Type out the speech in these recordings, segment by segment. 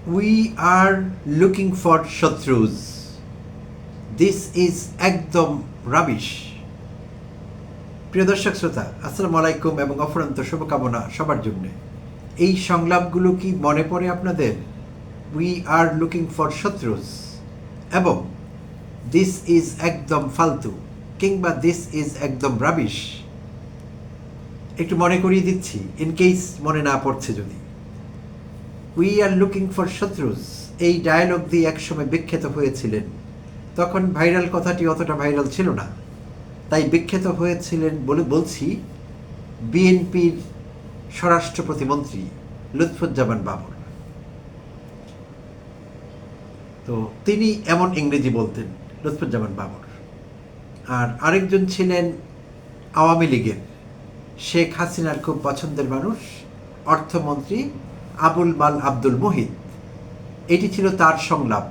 We are looking for Shatrus. This is একদম rubbish. প্রিয় দর্শক শ্রোতা, আসসালামু আলাইকুম এবং অফুরন্ত শুভকামনা সবার জন্য। এই সংলাপগুলো কি মনে পড়ে আপনাদের? উই আর লুকিং ফর শত্রুস এবং দিস ইজ একদম ফালতু কিংবা দিস ইজ একদম রাবিশ। একটু মনে করিয়ে দিচ্ছি ইন কেস মনে না পড়ছে যদি। উই আর লুকিং ফর শত্রুস এই ডায়ালগ দিয়ে একসময় বিখ্যাত হয়েছিলেন। তখন ভাইরাল কথাটি অতটা ভাইরাল ছিল না, তাই বিখ্যাত হয়েছিলেন বলে বলছি বিএনপির স্বরাষ্ট্র প্রতিমন্ত্রী লুৎফুজ্জামান বাবর। তো তিনি এমন ইংরেজি বলতেন লুৎফুজ্জামান বাবর। আর আরেকজন ছিলেন আওয়ামী লীগের শেখ হাসিনার খুব পছন্দের মানুষ, অর্থমন্ত্রী আবুল মাল আব্দুল মুহিত। এটি ছিল তার সংলাপ,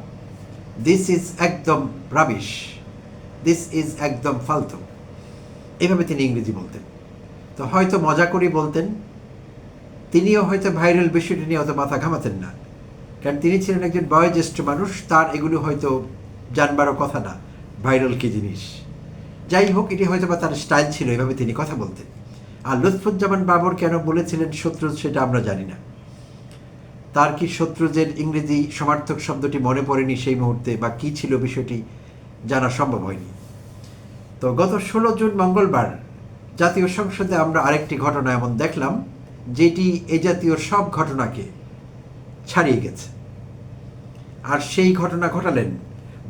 দিস ইজ একদম রাবিশ, দিস ইজ একদম ফালতু। এইভাবে তিনি ইংরেজি বলতেন। তো হয়তো মজা করে বলতেন, তিনিও হয়তো ভাইরাল বিষয়টি নিয়ে অত মাথা ঘামাতেন না, কারণ তিনি ছিলেন একজন বয়োজ্যেষ্ঠ মানুষ, তার এগুলো হয়তো জানবারও কথা না ভাইরাল কী জিনিস। যাই হোক, এটি হয়তো বা তার স্টাইল ছিল, এভাবে তিনি কথা বলতেন। আর লুৎফুজ্জামান বাবর কেন বলেছিলেন শত্রু, সেটা আমরা জানি না। তার কি শত্রুজের ইংরেজি সমার্থক শব্দটি মনে পড়েনি সেই মুহূর্তে, বা কী ছিল বিষয়টি জানা সম্ভব হয়নি। তো গত 16 জুন মঙ্গলবার জাতীয় সংসদে আমরা আরেকটি ঘটনা এমন দেখলাম যেটি এ জাতীয় সব ঘটনাকে ছাড়িয়ে গেছে। আর সেই ঘটনা ঘটালেন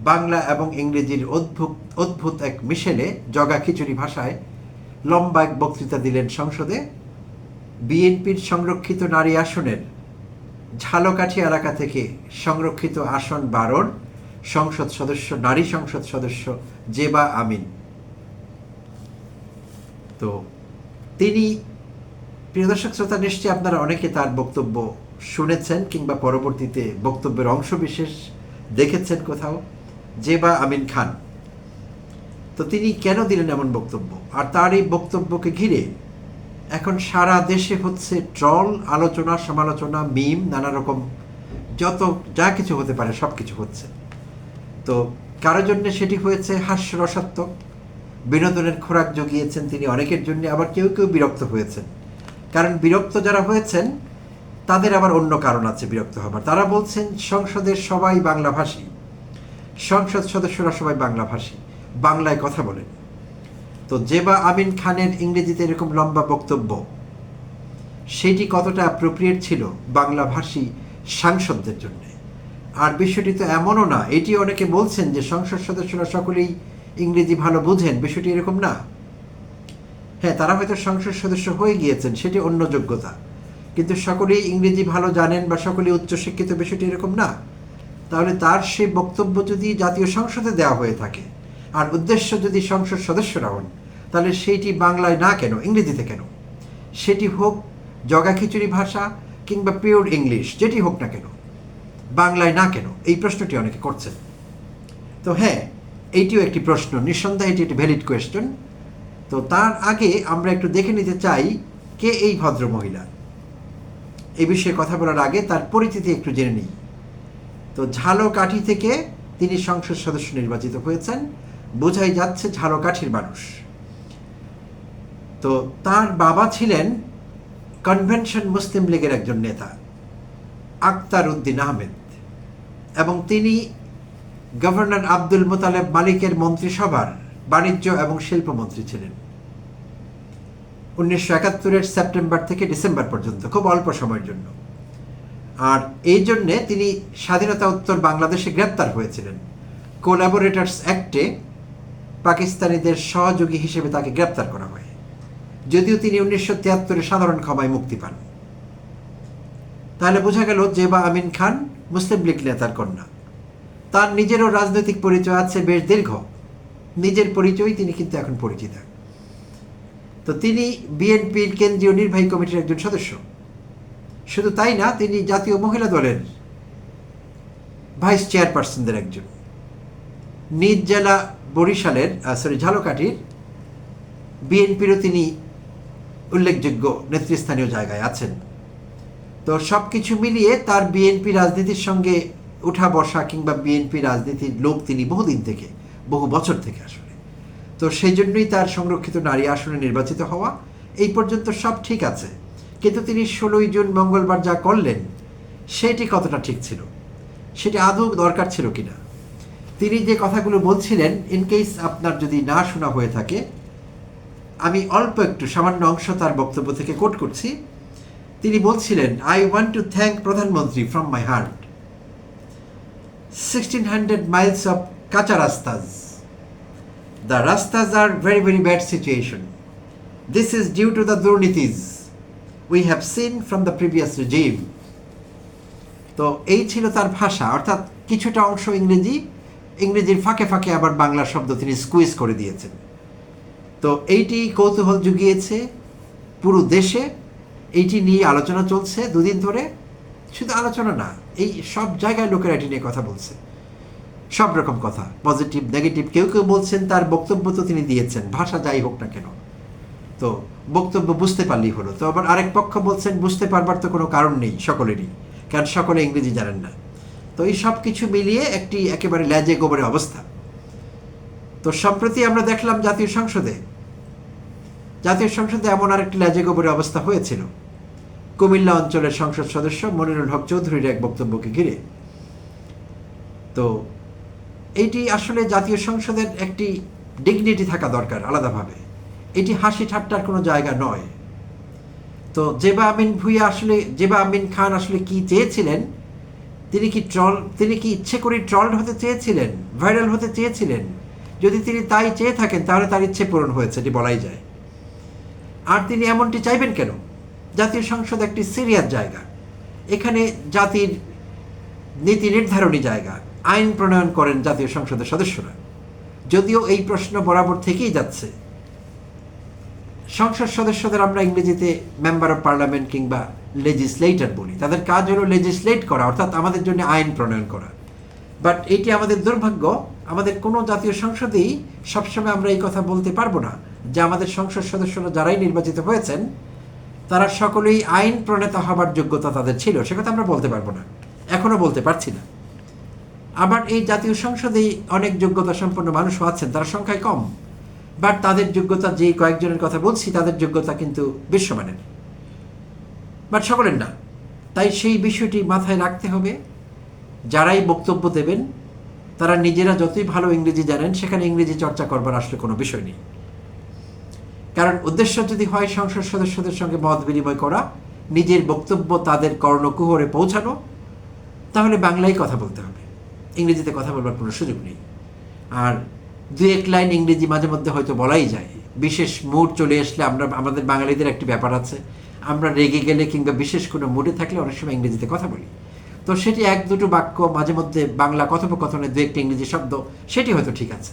বাংলা এবং ইংরেজির অদ্ভুত এক মিশেলে জগা খিচুড়ি ভাষায় লম্বা এক বক্তৃতা দিলেন সংসদে। বিএনপির সংরক্ষিত নারী আসনের ঝালকাঠি এলাকা থেকে সংরক্ষিত আসন 12-র সংসদ সদস্য, নারী সংসদ সদস্য জেবা আমিন। তো তিনি, প্রিয় দর্শক শ্রোতা, নিশ্চয়ই আপনারা অনেকে তার বক্তব্য শুনেছেন কিংবা পরবর্তীতে বক্তব্যের অংশ বিশেষ দেখেছেন কোথাও। জেবা আমিন খান, তো তিনি কেন দিলেন এমন বক্তব্য? আর তার এই বক্তব্যকে ঘিরে এখন সারা দেশে হচ্ছে ট্রল, আলোচনা, সমালোচনা, মিম, নানা রকম যত যা কিছু হতে পারে সব কিছু হচ্ছে। তো কারোর জন্য সেটি হয়েছে হাস্যরসাত্মক, বিনোদনের খোরাক জুগিয়েছেন তিনি অনেকের জন্য, আবার কেউ কেউ বিরক্ত হয়েছেন। কারণ বিরক্ত যারা হয়েছেন তাদের আবার অন্য কারণ আছে বিরক্ত হবার। তারা বলছেন সংসদের সবাই বাংলাভাষী, সংসদ সদস্যরা সবাই বাংলাভাষী, বাংলায় কথা বলেন। তো জেবা আমিন খানের ইংরেজিতে এরকম লম্বা বক্তব্য, সেটি কতটা অ্যাপ্রোপ্রিয়েট ছিল বাংলাভাষী সাংসদদের জন্য? আর বিষয়টি তো এমনও না, এটি অনেকে বলছেন যে সংসদ সদস্যরা সকলেই ইংরেজি ভালো বুঝেন, বিষয়টি এরকম না। হ্যাঁ, তারা হয়তো সংসদ সদস্য হয়ে গিয়েছেন, সেটি অন্য যোগ্যতা, কিন্তু সকলেই ইংরেজি ভালো জানেন বা সকলেই উচ্চশিক্ষিত, বিষয়টি এরকম না। তাহলে তার সেই বক্তব্য যদি জাতীয় সংসদে দেওয়া হয়ে থাকে আর উদ্দেশ্য যদি সংসদ সদস্যরা হন, তাহলে সেইটি বাংলায় না কেন, ইংরেজিতে কেন? সেটি হোক জগা খিচুড়ি ভাষা কিংবা পিওর ইংলিশ, যেটি হোক না কেন, বাংলায় না কেন? এই প্রশ্নটি অনেকে করছেন। তো হ্যাঁ, এইটিও একটি প্রশ্ন, নিঃসন্দেহে এটি একটি ভ্যালিড কোয়েশ্চেন। তো তার আগে আমরা একটু দেখে নিতে চাই কে এই ভদ্র মহিলা। এই বিষয়ে কথা বলার আগে তার পরিচিতি একটু জেনে নিই। তো ঝালকাঠি থেকে তিনি সংসদ সদস্য নির্বাচিত হয়েছেন, বোঝাই যাচ্ছে ঝালকাঠির মানুষ। তো তার বাবা ছিলেন কনভেনশন মুসলিম লীগের একজন নেতা, আক্তার উদ্দিন আহমেদ, এবং তিনি গভর্নর আব্দুল মোতালেব মালিকের মন্ত্রিসভার বাণিজ্য এবং শিল্পমন্ত্রী ছিলেন 1971-এর সেপ্টেম্বর থেকে ডিসেম্বর পর্যন্ত, খুব অল্প সময়ের জন্য। আর এই জন্যে তিনি স্বাধীনতা উত্তর বাংলাদেশে গ্রেপ্তার হয়েছিলেন। কোলাবোরেটরস অ্যাক্টে পাকিস্তানিদের সহযোগী হিসেবে তাকে গ্রেপ্তার করা হয়, যদিও তিনি 1973-এ সাধারণ ক্ষমায় মুক্তি পান। তাহলে বোঝা গেল জেবা আমিন খান মুসলিম লীগ নেতার কন্যা। তার নিজেরও রাজনৈতিক পরিচয় আছে, বেশ দীর্ঘ। নিজের পরিচয় তিনি কিন্তু এখন পরিচিত। তো তিনি বিএনপির কেন্দ্রীয় নির্বাহী কমিটির একজন সদস্য। শুধু তাই না, তিনি জাতীয় মহিলা দলের ভাইস চেয়ারপারসনদের একজন। নিজ জেলা বরিশালের ঝালকাঠির বিএনপিরও তিনি উল্লেখযোগ্য নেতৃস্থানীয় জায়গায় আছেন। তো সব কিছু মিলিয়ে তার বিএনপি রাজনীতির সঙ্গে উঠা বসা কিংবা বিএনপি রাজনীতির লোক তিনি বহুদিন থেকে, বহু বছর থেকে আসলে। তো সেই জন্যই তার সংরক্ষিত নারী আসনে নির্বাচিত হওয়া, এই পর্যন্ত সব ঠিক আছে। কিন্তু তিনি 16ই জুন মঙ্গলবার যা করলেন সেটি কতটা ঠিক ছিল, সেটি আদৌ দরকার ছিল কিনা। তিনি যে কথাগুলো বলছিলেন, ইন কেস আপনার যদি না শোনা হয়ে থাকে, আমি অল্প একটু সামান্য অংশ তার বক্তব্য থেকে কোট করছি। তিনি বলছিলেন, আই ওয়ান্ট টু থ্যাংক প্রধানমন্ত্রী from my heart. 1600 miles of kacha rastas. The rastas are very, very bad situation. This is due to the durnitis we have seen from the previous regime. তো এই ছিল তার ভাষা, অর্থাৎ কিছুটা অংশ ইংরেজির ফাঁকে ফাঁকে আবার বাংলা শব্দ তিনি স্কুইজ করে দিয়েছেন। তো এইটি কৌতূহল জুগিয়েছে পুরো দেশে, এইটি নিয়ে আলোচনা চলছে দুদিন ধরে। শুধু আলোচনা না, এই সব জায়গায় লোকেরা এটি নিয়ে কথা বলছে, সব রকম কথা, পজিটিভ নেগেটিভ। কেউ কেউ বলছেন তার বক্তব্য তো তিনি দিয়েছেন, ভাষা যাই হোক না কেন, তো বক্তব্য বুঝতে পারলেই হলো। তো আবার আরেক পক্ষ বলছেন বুঝতে পারবার তো কোনো কারণ নেই সকলেরই, কারণ সকলে ইংরেজি জানেন না। তো এই সব কিছু মিলিয়ে একটি একেবারে ল্যাজে গোবরে অবস্থা। তো সম্প্রতি আমরা দেখলাম জাতীয় সংসদে এমন আরেকটি ল্যাজে গোবরে অবস্থা হয়েছিল কুমিল্লা অঞ্চলের সংসদ সদস্য মনিরুল হক চৌধুরীর এক বক্তব্যকে ঘিরে। তো এইটি আসলে জাতীয় সংসদের একটি ডিগনিটি থাকা দরকার আলাদাভাবে, এটি হাসি ঠাট্টার কোনো জায়গা নয়। তো জেবা আমিন খান আসলে কি চেয়েছিলেন? তিনি কি ইচ্ছে করে ট্রলড হতে চেয়েছিলেন, ভাইরাল হতে চেয়েছিলেন? যদি তিনি তাই চেয়ে থাকেন তাহলে তার ইচ্ছে পূরণ হয়েছে, এটি বলাই যায়। আর তিনি এমনটি চাইবেন কেন? জাতীয় সংসদ একটি সিরিয়াস জায়গা, এখানে জাতির নীতি নির্ধারণী জায়গা, আইন প্রণয়ন করেন জাতীয় সংসদের সদস্যরা। যদিও এই প্রশ্ন বরাবর থেকেই যাচ্ছে, সংসদ সদস্যদের আমরা ইংরেজিতে মেম্বার অফ পার্লামেন্ট কিংবা লেজিসলেটর বলি। তাদের কাজ হলো লেজিসলেট করা, অর্থাৎ আমাদের জন্য আইন প্রণয়ন করা। বাট এটি আমাদের দুর্ভাগ্য, আমাদের কোনো জাতীয় সংসদেই সবসময় আমরা এই কথা বলতে পারবো না যে আমাদের সংসদ সদস্যরা যারাই নির্বাচিত হয়েছেন তারা সকলেই আইন প্রণেতা হবার যোগ্যতা তাদের ছিল, সে কথা আমরা বলতে পারবো না, এখনো বলতে পারছি না। আবার এই জাতীয় সংসদেই অনেক যোগ্যতা সম্পন্ন মানুষও আছেন, তারা সংখ্যায় কম, বাট তাদের যোগ্যতা, যে কয়েকজনের কথা বলছি তাদের যোগ্যতা কিন্তু বিশ্বমানের, বাট সকলের না। তাই সেই বিষয়টি মাথায় রাখতে হবে। যারাই বক্তব্য দেবেন তারা নিজেরা যতই ভালো ইংরেজি জানেন, সেখানে ইংরেজি চর্চা করবার আসলে কোনো বিষয় নেই। কারণ উদ্দেশ্য যদি হয় সংসদ সদস্যদের সঙ্গে মত বিনিময় করা, নিজের বক্তব্য তাদের কর্ণকুহরে পৌঁছানো, তাহলে বাংলায় কথা বলতে হবে, ইংরেজিতে কথা বলবার কোনো সুযোগ নেই। আর দু এক লাইন ইংরেজি মাঝে মধ্যে হয়তো বলাই যায়, বিশেষ মুড চলে আসলে। আমাদের বাঙালিদের একটি ব্যাপার আছে, আমরা রেগে গেলে কিংবা বিশেষ কোনো মুডে থাকলে অনেক সময় ইংরেজিতে কথা বলি। তো সেটি এক দুটো বাক্য, মাঝে মধ্যে বাংলা কথোপকথনে দু একটা ইংরেজি শব্দ, সেটি হয়তো ঠিক আছে।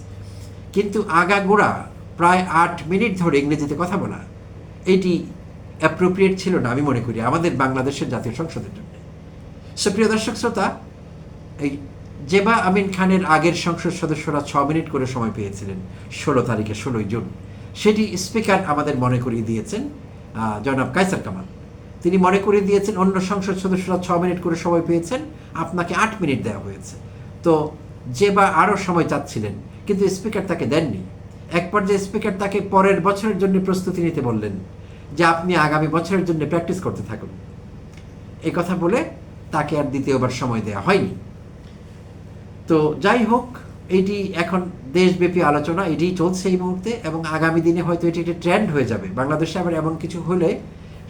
কিন্তু আগাগোড়া প্রায় 8 মিনিট ধরে ইংরেজিতে কথা বলা, এটি অ্যাপ্রোপ্রিয়েট ছিল না আমি মনে করি আমাদের বাংলাদেশের জাতীয় সংসদের জন্য। সুপ্রিয় দর্শক শ্রোতা, এই জেবা আমিন খানের আগের সংসদ সদস্যরা 6 মিনিট করে সময় পেয়েছিলেন 16ই জুন। সেটি স্পিকার আমাদের মনে করিয়ে দিয়েছেন, জনাব কায়সার কামাল। তিনি মনে করিয়ে দিয়েছেন অন্য সংসদ সদস্যরা 6 মিনিট করে সময় পেয়েছেন, আপনাকে 8 মিনিট দেওয়া হয়েছে। তো জেবা আরও সময় চাচ্ছিলেন, কিন্তু স্পিকার তাকে দেননি। এক পর্যায়ে স্পিকার তাকে পরের বছরের জন্য প্রস্তুতি নিতে বললেন, যে আপনি আগামী বছরের জন্য প্র্যাকটিস করতে থাকুন। এই কথা বলে তাকে আর দ্বিতীয়বার সময় দেওয়া হয়নি। তো যাই হোক, এইটি এখন দেশব্যাপী আলোচনা, এটিই চলছে এই মুহূর্তে, এবং আগামী দিনে হয়তো এটি একটা ট্রেন্ড হয়ে যাবে। বাংলাদেশে আবার এমন কিছু হলে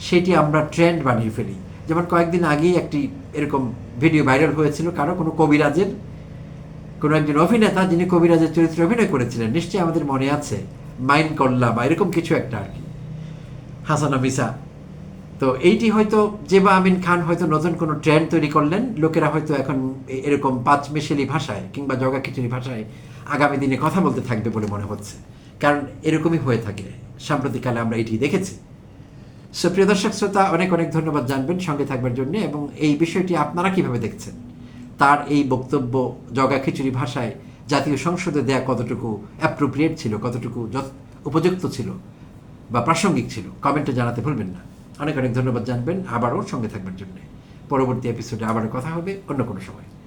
সেটি আমরা ট্রেন্ড বানিয়ে ফেলি। যেমন কয়েকদিন আগেই একটি এরকম ভিডিও ভাইরাল হয়েছিল, কোনো কবিরাজের, কোনো একজন অভিনেতা যিনি কবিরাজের চরিত্রে অভিনয় করেছিলেন, নিশ্চয়ই আমাদের মনে আছে, মাইন কল্লা বা এরকম কিছু একটা আর কি, হাসানা মিসা। তো এইটি হয়তো জেবা আমিন খান হয়তো নতুন কোনো ট্রেন্ড তৈরি করলেন, লোকেরা হয়তো এখন এরকম পাঁচমেশেলি ভাষায় কিংবা জগা খিচুড়ি ভাষায় আগামী দিনে কথা বলতে থাকবে বলে মনে হচ্ছে, কারণ এরকমই হয়ে থাকে সাম্প্রতিককালে, আমরা এটি দেখেছি। সুপ্রিয় দর্শক শ্রোতা, অনেক অনেক ধন্যবাদ জানবেন সঙ্গে থাকবার জন্য, এবং এই বিষয়টি আপনারা কিভাবে দেখছেন, তার এই বক্তব্য জগা খিচুড়ি ভাষায় জাতীয় সংসদে দেয়া কতটুকু অ্যাপ্রোপ্রিয়েট ছিল, কতটুকু উপযুক্ত ছিল বা প্রাসঙ্গিক ছিল, কমেন্টে জানাতে ভুলবেন না। অনেক অনেক ধন্যবাদ জানবেন, আবারও সঙ্গে থাকবার জন্য। পরবর্তী এপিসোডে আবারও কথা হবে অন্য কোনো সময়।